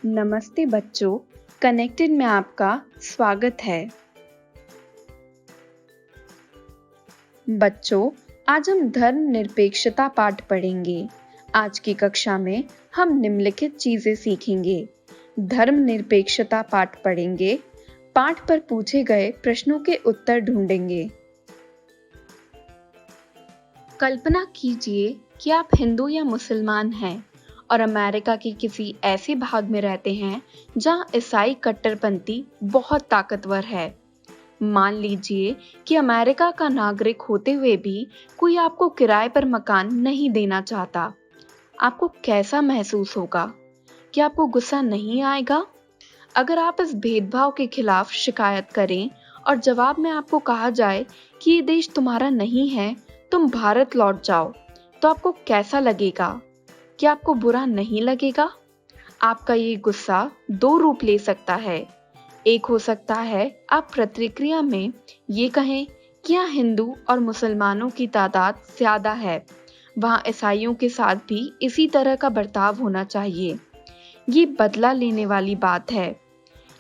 नमस्ते बच्चों, कनेक्टेड में आपका स्वागत है। बच्चों, आज हम धर्मनिरपेक्षता पाठ पढ़ेंगे। आज की कक्षा में हम निम्नलिखित चीजें सीखेंगे। धर्मनिरपेक्षता पाठ पढ़ेंगे, पाठ पर पूछे गए प्रश्नों के उत्तर ढूंढेंगे। कल्पना कीजिए कि आप हिंदू या मुसलमान हैं और अमेरिका के किसी ऐसे भाग में रहते हैं जहां ईसाई कट्टरपंथी बहुत ताकतवर है। मान लीजिए कि अमेरिका का नागरिक होते हुए भी कोई आपको किराए पर मकान नहीं देना चाहता। आपको कैसा महसूस होगा? क्या आपको गुस्सा नहीं आएगा? अगर आप इस भेदभाव के खिलाफ शिकायत करें और जवाब में आपको कहा जाए कि ये देश तुम्हारा नहीं है, तुम भारत लौट जाओ, तो आपको कैसा लगेगा? क्या आपको बुरा नहीं लगेगा? आपका ये गुस्सा दो रूप ले सकता है। एक हो सकता है आप प्रतिक्रिया में ये कहें कि यहाँ हिंदू और मुसलमानों की तादाद ज्यादा है, वहाँ ईसाइयों के साथ भी इसी तरह का बर्ताव होना चाहिए। ये बदला लेने वाली बात है।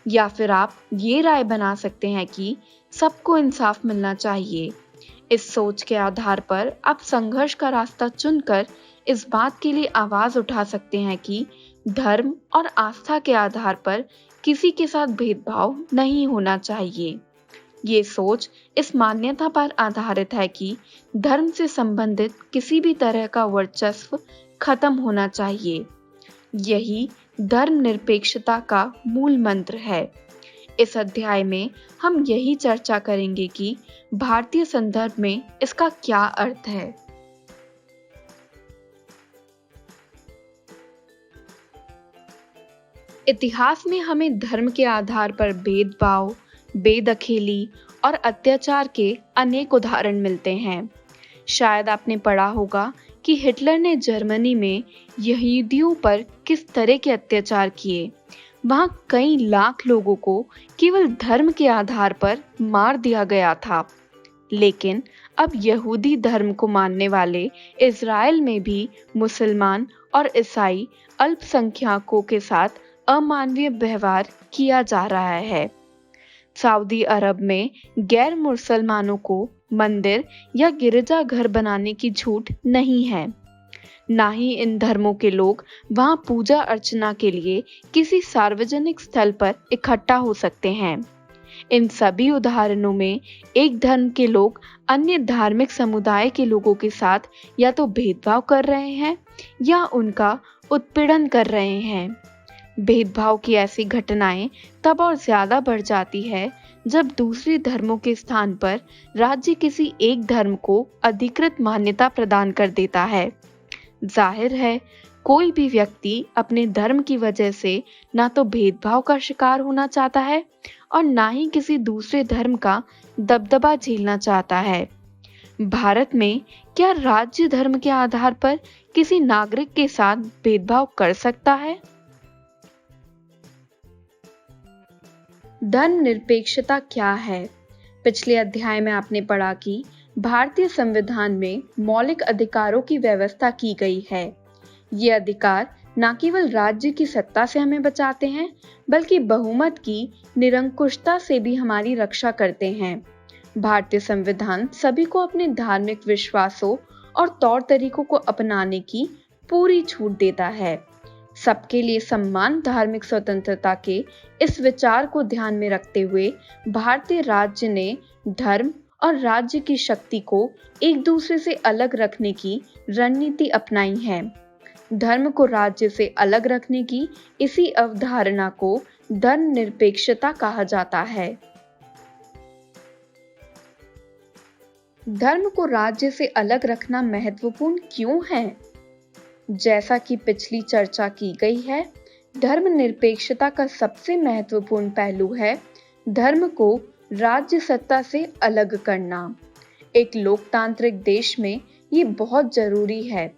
या फिर आप ये राय बना सकते हैं कि सबको इंसाफ मिलना चाहिए। इस सोच के आधार पर आप संघर्ष का रास्ता चुनकर इस बात के लिए आवाज उठा सकते हैं कि धर्म और आस्था के आधार पर किसी के साथ भेदभाव नहीं होना चाहिए। ये सोच इस मान्यता पर आधारित है कि धर्म से संबंधित किसी भी तरह का वर्चस्व खत्म होना चाहिए। यही धर्मनिरपेक्षता का मूल मंत्र है। इस अध्याय में हम यही चर्चा करेंगे कि भारतीय संदर्भ में इसका क्या अर्थ है। इतिहास में हमें धर्म के आधार पर भेदभाव, बेदखली और अत्याचार के अनेक उदाहरण मिलते हैं। शायद आपने पढ़ा होगा कि हिटलर ने जर्मनी में यहूदियों पर किस तरह के अत्याचार किए। वहां कई लाख लोगों को केवल धर्म के आधार पर मार दिया गया था। लेकिन अब यहूदी धर्म को मानने वाले इज़राइल में भी मुसलमान और ईसाई अल्पसंख्यकों के साथ अमानवीय व्यवहार किया जा रहा है। सऊदी अरब में गैर मुसलमानों को मंदिर या गिरजाघर बनाने की छूट नहीं है। ना ही इन धर्मों के लोग वहां पूजा अर्चना के लिए किसी सार्वजनिक स्थल पर इकट्ठा हो सकते हैं। इन सभी उदाहरणों में एक धर्म के लोग अन्य धार्मिक समुदाय के लोगों के साथ या तो भेदभाव कर रहे हैं या उनका उत्पीड़न कर रहे हैं। भेदभाव की ऐसी घटनाएं तब और ज्यादा बढ़ जाती है जब दूसरे धर्मों के स्थान पर राज्य किसी एक धर्म को अधिकृत मान्यता प्रदान कर देता है। जाहिर है, कोई भी व्यक्ति अपने धर्म की वजह से ना तो भेदभाव का शिकार होना चाहता है और ना ही किसी दूसरे धर्म का दबदबा झेलना चाहता है। भारत में क्या राज्य धर्म के आधार पर किसी नागरिक के साथ भेदभाव कर सकता है? धर्मनिरपेक्षता क्या है? पिछले अध्याय में आपने पढ़ा कि भारतीय संविधान में मौलिक अधिकारों की व्यवस्था की गई है। ये अधिकार न केवल राज्य की सत्ता से हमें बचाते हैं, बल्कि बहुमत की निरंकुशता से भी हमारी रक्षा करते हैं। भारतीय संविधान सभी को अपने धार्मिक विश्वासों और तौर तरीकों को अपनाने की पूरी छूट देता है। सबके लिए सम्मान धार्मिक स्वतंत्रता के इस विचार को ध्यान में रखते हुए भारतीय राज्य ने धर्म और राज्य की शक्ति को एक दूसरे से अलग रखने की रणनीति अपनाई है। धर्म को राज्य से अलग रखने की इसी अवधारणा को धर्मनिरपेक्षता कहा जाता है। धर्म को राज्य से अलग रखना महत्वपूर्ण क्यों है? जैसा कि पिछली चर्चा की गई है, धर्मनिरपेक्षता का सबसे महत्वपूर्ण पहलू है धर्म को राज्य सत्ता से अलग करना। एक लोकतांत्रिक देश में ये बहुत जरूरी है।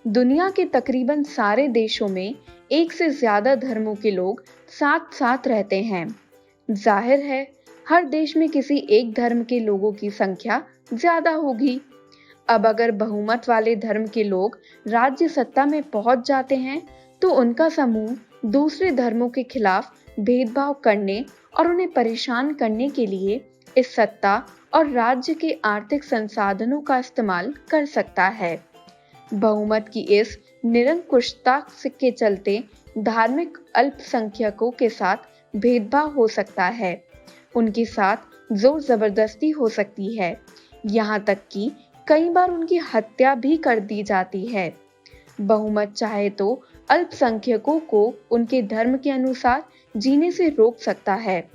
दुनिया के तकरीबन सारे देशों में एक से ज्यादा धर्मों के लोग साथ साथ रहते हैं। जाहिर है, हर देश में किसी एक धर्म के लोगों की संख्या ज्यादा होगी। अब अगर बहुमत वाले धर्म के लोग राज्य सत्ता में पहुंच जाते हैं तो उनका समूह दूसरे धर्मों के खिलाफ भेदभाव करने और उन्हें परेशान करने के लिए इस सत्ता और राज्य के आर्थिक संसाधनों का इस्तेमाल कर सकता है। बहुमत की इस निरंकुशता के चलते धार्मिक अल्पसंख्यकों के साथ भेदभाव हो सकता है, उनके साथ जोर जबरदस्ती हो सकती है, यहाँ तक कि कई बार उनकी हत्या भी कर दी जाती है। बहुमत चाहे तो अल्पसंख्यकों को उनके धर्म के अनुसार जीने से रोक सकता है।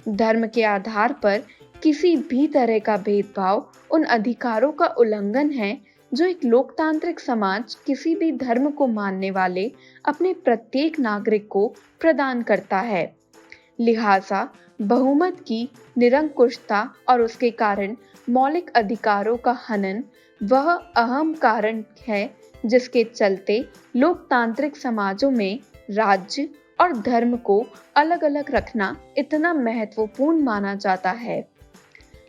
धर्म के आधार पर किसी भी तरह का भेदभाव उन अधिकारों का उल्लंघन है जो एक लोकतांत्रिक समाज किसी भी धर्म को मानने वाले अपने प्रत्येक नागरिक को प्रदान करता है। लिहाजा बहुमत की निरंकुशता और उसके कारण मौलिक अधिकारों का हनन वह अहम कारण है जिसके चलते लोकतांत्रिक समाजों में राज्य और धर्म को अलग-अलग रखना इतना महत्वपूर्ण माना जाता है।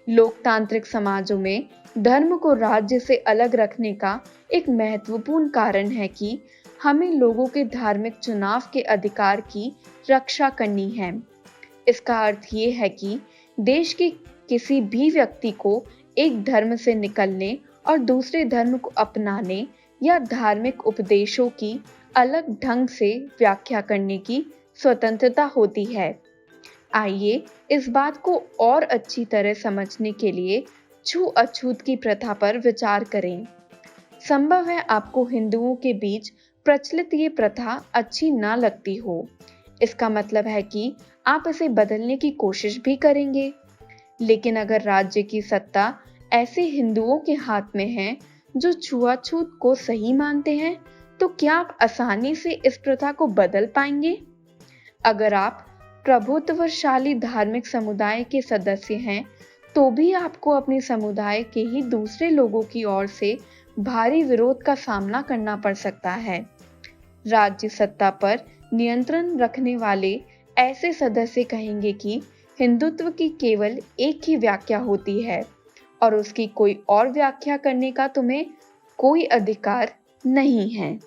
लोकतांत्रिक समाजों में धर्म को राज्य से अलग रखने का एक महत्वपूर्ण कारण है कि हमें लोगों के धार्मिक चुनाव के अधिकार की रक्षा करनी है। इसका अर्थ ये है कि देश के किसी भी व्यक्ति को एक धर्म से निकलने और दूसरे धर्म को अपनाने या धार्मिक उपदेशों की अलग ढंग से व्याख्या करने की स्वतंत्रता होती है। आइए इस बात को और अच्छी तरह समझने के लिए छूअछूत की प्रथा पर विचार करें। संभव है आपको हिंदुओं के बीच प्रचलित ये प्रथा अच्छी ना लगती हो। इसका मतलब है कि आप इसे बदलने की कोशिश भी करेंगे। लेकिन अगर राज्य की सत्ता ऐसे हिंदुओं के हाथ में है जो छुआछूत को सही मानते हैं, तो क्या आप आसानी से इस प्रथा को बदल पाएंगे? अगर आप प्रभुत्वशाली धार्मिक समुदाय के सदस्य हैं, तो भी आपको अपने समुदाय के ही दूसरे लोगों की ओर से भारी विरोध का सामना करना पड़ सकता है। राज्य सत्ता पर नियंत्रण रखने वाले ऐसे सदस्य कहेंगे कि हिंदुत्व की केवल एक ही व्याख्या होती है और उसकी कोई और व्याख्या करने का तुम्हें कोई अधिकार नहीं है।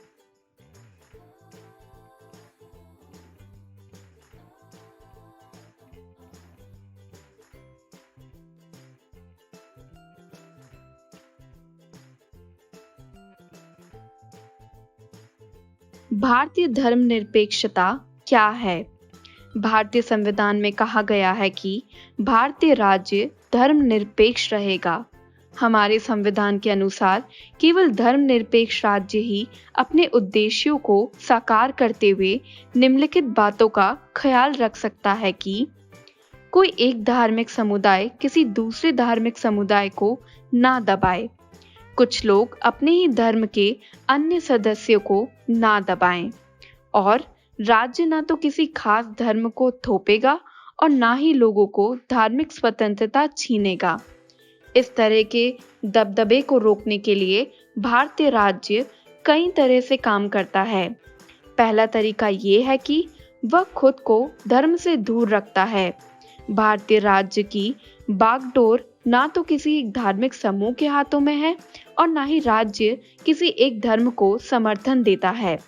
भारतीय धर्मनिरपेक्षता क्या है? भारतीय संविधान में कहा गया है कि भारतीय राज्य धर्मनिरपेक्ष रहेगा। हमारे संविधान के अनुसार केवल धर्मनिरपेक्ष राज्य ही अपने उद्देश्यों को साकार करते हुए निम्नलिखित बातों का ख्याल रख सकता है कि कोई एक धार्मिक समुदाय किसी दूसरे धार्मिक समुदाय को ना दबाए, कुछ लोग अपने ही धर्म के अन्य सदस्यों को ना दबाएं, और राज्य ना तो किसी खास धर्म को थोपेगा और ना ही लोगों को धार्मिक स्वतंत्रता छीनेगा। इस तरह के दबदबे को रोकने के लिए भारतीय राज्य कई तरह से काम करता है। पहला तरीका ये है कि वह खुद को धर्म से दूर रखता है। भारतीय राज्य की बागडोर ना तो किसी धार्मिक समूह के हाथों में है और ना ही राज्य किसी एक धर्म को समर्थन देता है।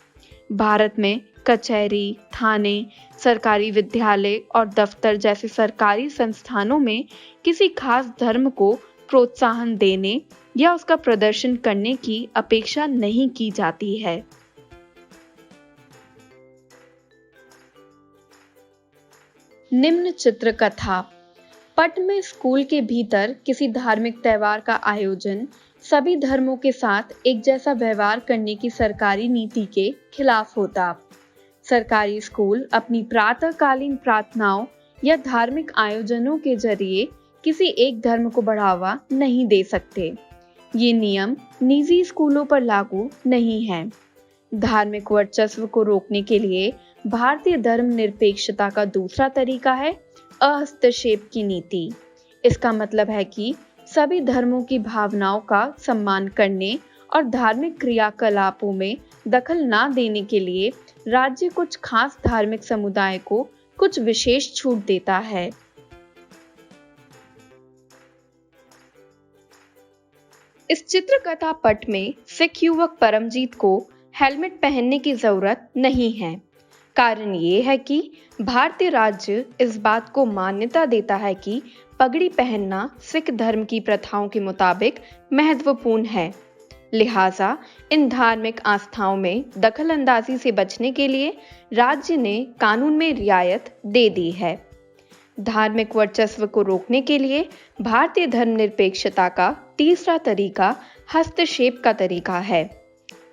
भारत में कचहरी, थाने, सरकारी विद्यालय और दफ्तर जैसे सरकारी संस्थानों में किसी खास धर्म को प्रोत्साहन देने या उसका प्रदर्शन करने की अपेक्षा नहीं की जाती है। निम्न चित्र कथा। पट में स्कूल के भीतर किसी धार्मिक त्योहार का आयोजन सभी धर्मों के साथ एक जैसा व्यवहार करने की सरकारी नीति के खिलाफ होता। सरकारी स्कूल अपनी प्रातःकालीन प्रार्थनाओं या धार्मिक आयोजनों के जरिए किसी एक धर्म को बढ़ावा नहीं दे सकते। ये नियम निजी स्कूलों पर लागू नहीं है। धार्मिक वर्चस्व को रोकने के लिए भारतीय धर्मनिरपेक्षता का दूसरा तरीका है अहस्तक्षेप की नीति। इसका मतलब है कि सभी धर्मों की भावनाओं का सम्मान करने और धार्मिक क्रियाकलापों में दखल ना देने के लिए राज्य कुछ खास धार्मिक समुदाय को कुछ विशेष छूट देता है। इस चित्रकथा पट में सिख युवक परमजीत को हेलमेट पहनने की जरूरत नहीं है। कारण ये है कि भारतीय राज्य इस बात को मान्यता देता है कि पगड़ी पहनना सिख धर्म की प्रथाओं के मुताबिक महत्वपूर्ण है। लिहाजा इन धार्मिक आस्थाओं में दखल अंदाजी से बचने के लिए राज्य ने कानून में रियायत दे दी है। धार्मिक वर्चस्व को रोकने के लिए भारतीय धर्मनिरपेक्षता का तीसरा तरीका हस्तक्षेप का तरीका है।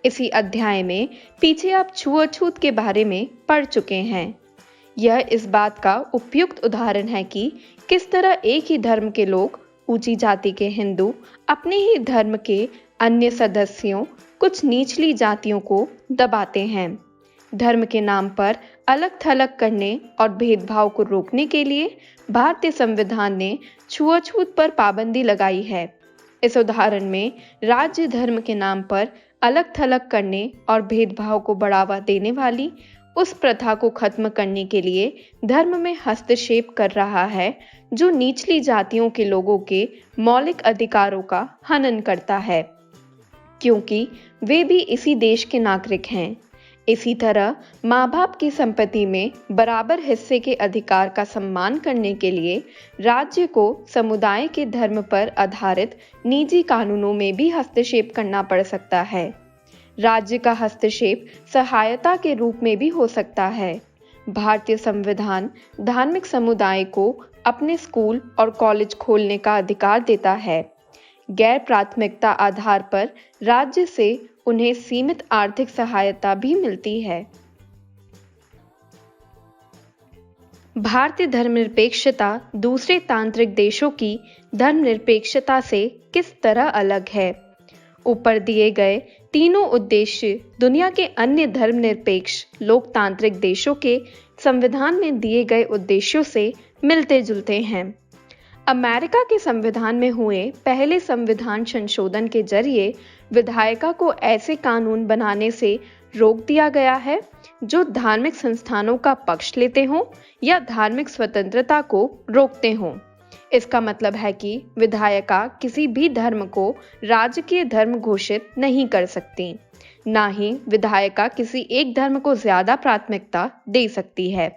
इसी अध्याय में पीछे आप छुआछूत के बारे में पढ़ चुके हैं। यह इस बात का उपयुक्त उदाहरण है कि किस तरह एक ही धर्म के लोग, ऊंची जाति के हिंदू, अपने ही धर्म के अन्य सदस्यों, कुछ निचली जातियों को दबाते हैं। धर्म के नाम पर अलग थलग करने और भेदभाव को रोकने के लिए भारतीय संविधान ने छुआछूत पर पाबंदी लगाई है। इस उदाहरण में राज्य धर्म के नाम पर अलग थलग करने और भेदभाव को बढ़ावा देने वाली उस प्रथा को खत्म करने के लिए धर्म में हस्तक्षेप कर रहा है जो निचली जातियों के लोगों के मौलिक अधिकारों का हनन करता है, क्योंकि वे भी इसी देश के नागरिक हैं। इसी तरह माँ बाप की संपत्ति में बराबर हिस्से के अधिकार का सम्मान करने के लिए राज्य को समुदाय के धर्म पर आधारित निजी कानूनों में भी हस्तक्षेप करना पड़ सकता है। राज्य का हस्तक्षेप सहायता के रूप में भी हो सकता है। भारतीय संविधान धार्मिक समुदाय को अपने स्कूल और कॉलेज खोलने का अधिकार देता है। गैर प्राथमिकता आधार पर राज्य से उन्हें सीमित आर्थिक सहायता भी मिलती है। भारतीय धर्मनिरपेक्षता दूसरे तांत्रिक देशों की धर्मनिरपेक्षता से किस तरह अलग है? ऊपर दिए गए तीनों उद्देश्य दुनिया के अन्य धर्मनिरपेक्ष लोकतांत्रिक देशों के संविधान में दिए गए उद्देश्यों से मिलते जुलते हैं। अमेरिका के संविधान में हुए पहले संविधान संशोधन के जरिए विधायिका को ऐसे कानून बनाने से रोक दिया गया है जो धार्मिक संस्थानों का पक्ष लेते हों या धार्मिक स्वतंत्रता को रोकते हों। इसका मतलब है कि विधायिका किसी भी धर्म को राजकीय धर्म घोषित नहीं कर सकती, ना ही विधायिका किसी एक धर्म को ज्यादा प्राथमिकता दे सकती है।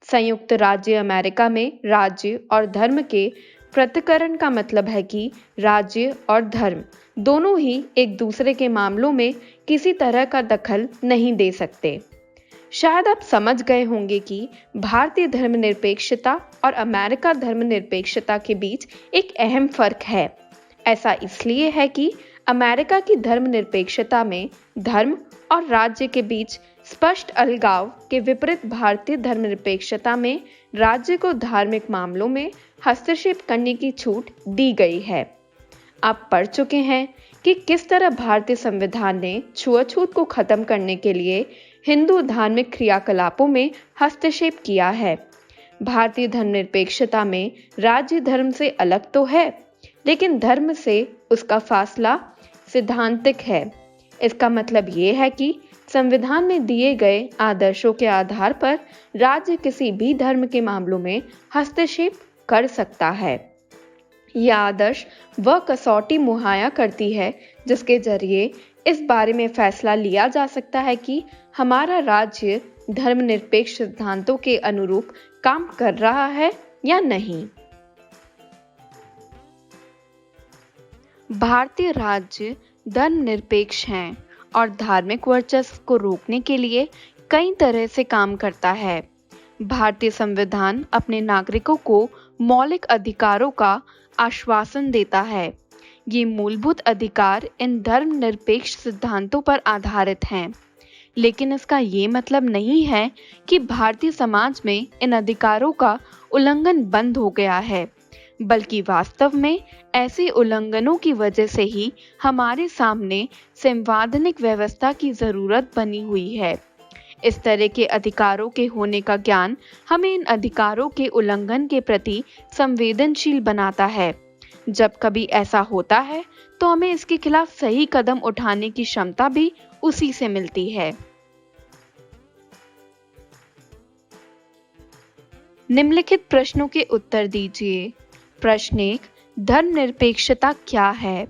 संयुक्त राज्य अमेरिका में राज्य और धर्म के पृथक्करण का मतलब है कि राज्य और धर्म दोनों ही एक दूसरे के मामलों में किसी तरह का दखल नहीं दे सकते। शायद आप समझ गए होंगे कि भारतीय धर्मनिरपेक्षता और अमेरिका धर्मनिरपेक्षता के बीच एक अहम फर्क है। ऐसा इसलिए है कि अमेरिका की धर्मनिरपेक्षता में धर्म और राज्य के बीच स्पष्ट अलगाव के विपरीत भारतीय धर्मनिरपेक्षता में राज्य को धार्मिक मामलों में हस्तक्षेप करने की छूट दी गई है। आप पढ़ चुके हैं कि किस तरह भारतीय संविधान ने छुआछूत को खत्म करने के लिए हिंदू धार्मिक क्रियाकलापों में हस्तक्षेप किया है। भारतीय धर्मनिरपेक्षता में राज्य धर्म से अलग तो है, लेकिन धर्म से उसका फासला सिद्धांतिक है। इसका मतलब ये है कि संविधान में दिए गए आदर्शों के आधार पर राज्य किसी भी धर्म के मामलों में हस्तक्षेप कर सकता है। यह आदर्श वह कसौटी मुहैया करती है जिसके जरिए इस बारे में फैसला लिया जा सकता है कि हमारा राज्य धर्मनिरपेक्ष सिद्धांतों के अनुरूप काम कर रहा है या नहीं। भारतीय राज्य धर्मनिरपेक्ष हैं और धार्मिक वर्चस्व को रोकने के लिए कई तरह से काम करता है। भारतीय संविधान अपने नागरिकों को मौलिक अधिकारों का आश्वासन देता है। ये मूलभूत अधिकार इन धर्मनिरपेक्ष सिद्धांतों पर आधारित हैं, लेकिन इसका ये मतलब नहीं है कि भारतीय समाज में इन अधिकारों का उल्लंघन बंद हो गया है, बल्कि वास्तव में ऐसे उल्लंघनों की वजह से ही हमारे सामने संवैधानिक व्यवस्था की जरूरत बनी हुई है। इस तरह के अधिकारों के होने का ज्ञान हमें इन अधिकारों के उल्लंघन के प्रति संवेदनशील बनाता है। जब कभी ऐसा होता है तो हमें इसके खिलाफ सही कदम उठाने की क्षमता भी उसी से मिलती है। निम्नलिखित प्रश्नों के उत्तर दीजिए। प्रश्न 1, धर्मनिरपेक्षता क्या है?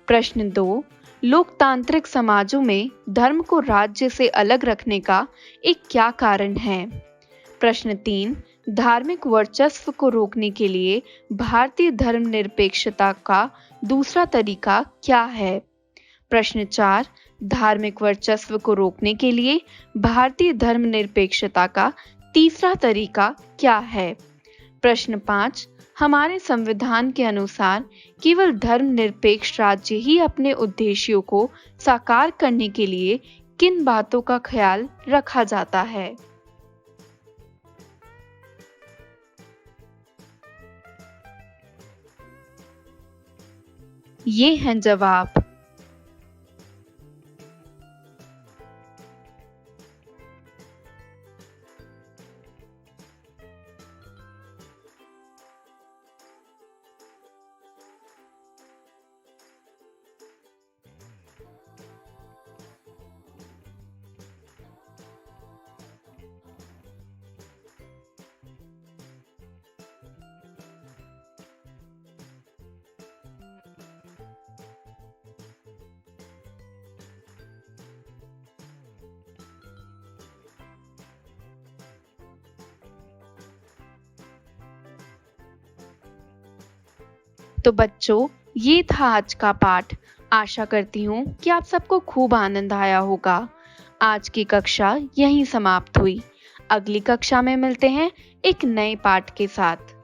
प्रश्न 2, लोकतांत्रिक समाजों में धर्म को राज्य से अलग रखने का एक क्या कारण है? प्रश्न 3, धार्मिक वर्चस्व को रोकने के लिए भारतीय धर्मनिरपेक्षता का दूसरा तरीका क्या है? प्रश्न 4, धार्मिक वर्चस्व को रोकने के लिए भारतीय धर्मनिरपेक्षता का तीसरा तरीका क्या है? प्रश्न 5, हमारे संविधान के अनुसार केवल धर्मनिरपेक्ष राज्य ही अपने उद्देश्यों को साकार करने के लिए किन बातों का ख्याल रखा जाता है? ये हैं जवाब। तो बच्चों, ये था आज का पाठ। आशा करती हूँ कि आप सबको खूब आनंद आया होगा। आज की कक्षा यहीं समाप्त हुई। अगली कक्षा में मिलते हैं एक नए पाठ के साथ।